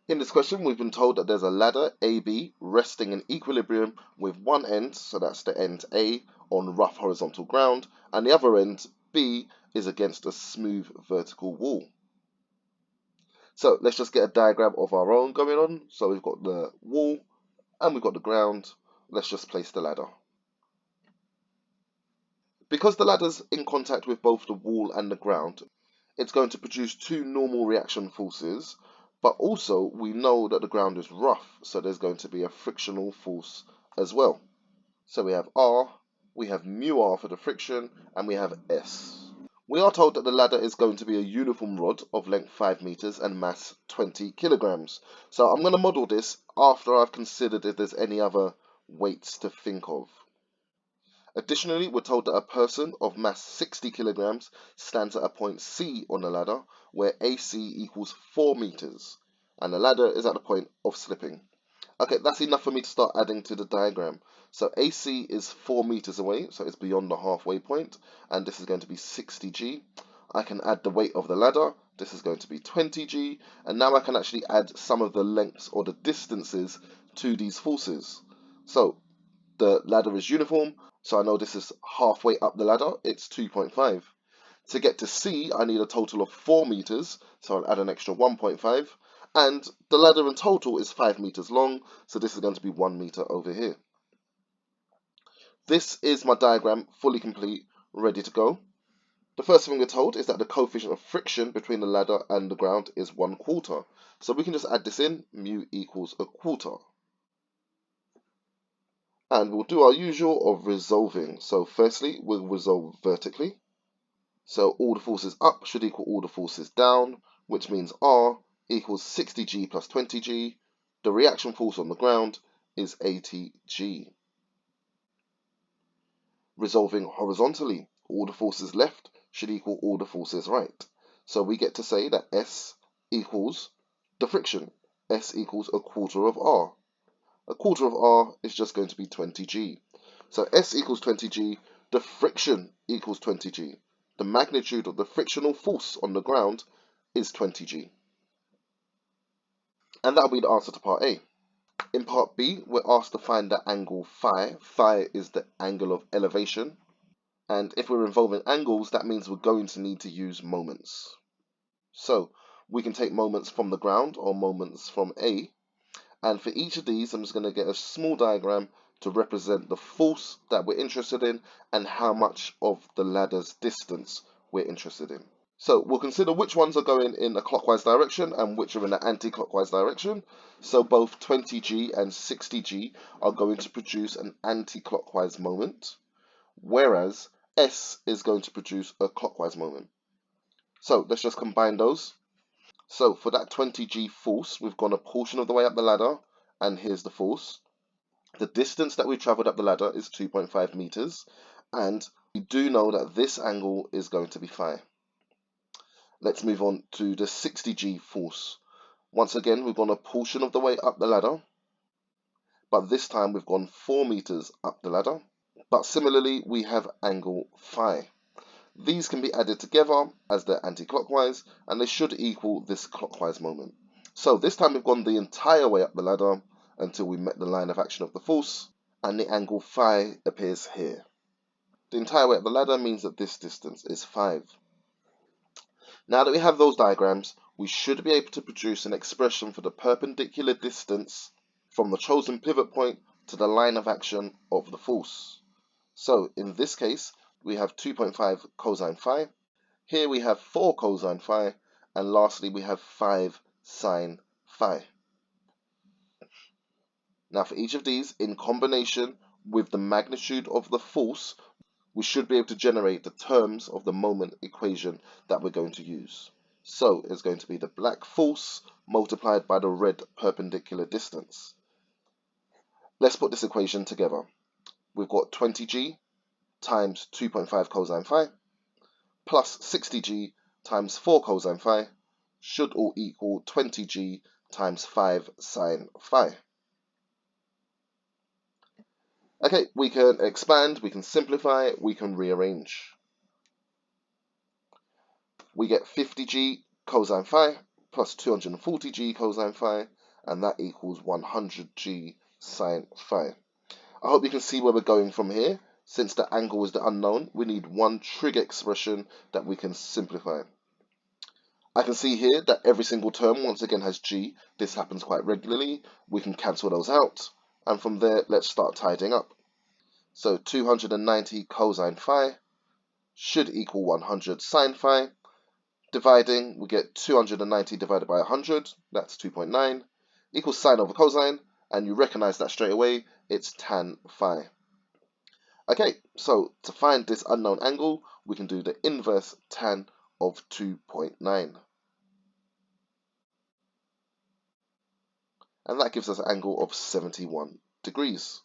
In this question, we've been told that there's a ladder AB resting in equilibrium with one end, so that's the end A, on rough horizontal ground, and the other end B is against a smooth vertical wall. So let's just get a diagram of our own going on. So we've got the wall and we've got the ground. Let's just place the ladder. Because the ladder's in contact with both the wall and the ground, it's going to produce two normal reaction forces, but also we know that the ground is rough, so there's going to be a frictional force as well. So we have R, we have mu R for the friction, and we have S. We are told that the ladder is going to be a uniform rod of length 5 meters and mass 20 kilograms. So I'm going to model this after I've considered if there's any other weights to think of. Additionally, we're told that a person of mass 60 kilograms stands at a point C on the ladder where AC equals 4 meters and the ladder is at the point of slipping. Okay, that's enough for me to start adding to the diagram. So AC is 4 meters away, so it's beyond the halfway point, and this is going to be 60 G. I can add the weight of the ladder, this is going to be 20 G, and now I can actually add some of the lengths or the distances to these forces. So the ladder is uniform, so I know this is halfway up the ladder, it's 2.5. To get to C, I need a total of 4 meters, so I'll add an extra 1.5. And the ladder in total is 5 meters long, so this is going to be 1 meter over here. This is my diagram fully complete, ready to go. The first thing we're told is that the coefficient of friction between the ladder and the ground is 1/4. So we can just add this in, mu equals 1/4. And we'll do our usual of resolving. So firstly, we'll resolve vertically. So all the forces up should equal all the forces down, which means R equals 60 G plus 20 G. The reaction force on the ground is 80 G. Resolving horizontally, all the forces left should equal all the forces right. So we get to say that S equals the friction. S equals 1/4 of R. 1/4 of R is just going to be 20 G. So S equals 20 G, the friction equals 20 G. The magnitude of the frictional force on the ground is 20 G. And that'll be the answer to part A. In part B, we're asked to find the angle phi. Phi is the angle of elevation. And if we're involving angles, that means we're going to need to use moments. So we can take moments from the ground or moments from A. And for each of these, I'm just going to get a small diagram to represent the force that we're interested in and how much of the ladder's distance we're interested in. So we'll consider which ones are going in a clockwise direction and which are in an anti-clockwise direction. So both 20G and 60G are going to produce an anti-clockwise moment, whereas S is going to produce a clockwise moment. So let's just combine those. So for that 20G force, we've gone a portion of the way up the ladder, and here's the force. The distance that we traveled up the ladder is 2.5 meters, and we do know that this angle is going to be phi. Let's move on to the 60G force. Once again, we've gone a portion of the way up the ladder, but this time we've gone 4 meters up the ladder. But similarly, we have angle phi. These can be added together as they're anti-clockwise, and they should equal this clockwise moment. So this time we've gone the entire way up the ladder until we met the line of action of the force, and the angle phi appears here. The entire way up the ladder means that this distance is 5. Now that we have those diagrams, we should be able to produce an expression for the perpendicular distance from the chosen pivot point to the line of action of the force. So in this case, we have 2.5 cosine phi. Here we have 4 cosine phi. And lastly, we have 5 sine phi. Now for each of these, in combination with the magnitude of the force, we should be able to generate the terms of the moment equation that we're going to use. So it's going to be the black force multiplied by the red perpendicular distance. Let's put this equation together. We've got 20G times 2.5 cosine phi plus 60G times 4 cosine phi should all equal 20G times 5 sine phi. Okay, we can expand, we can simplify, we can rearrange. We get 50G cosine phi plus 240G cosine phi and that equals 100g sine phi. I hope you can see where we're going from here. Since the angle is the unknown, we need one trig expression that we can simplify. I can see here that every single term once again has g. This happens quite regularly. We can cancel those out. And from there, let's start tidying up. So 290 cosine phi should equal 100 sine phi. Dividing, we get 290 divided by 100, that's 2.9, equals sine over cosine, and you recognize that straight away, it's tan phi. Okay, so to find this unknown angle, we can do the inverse tan of 2.9. And that gives us an angle of 71 degrees.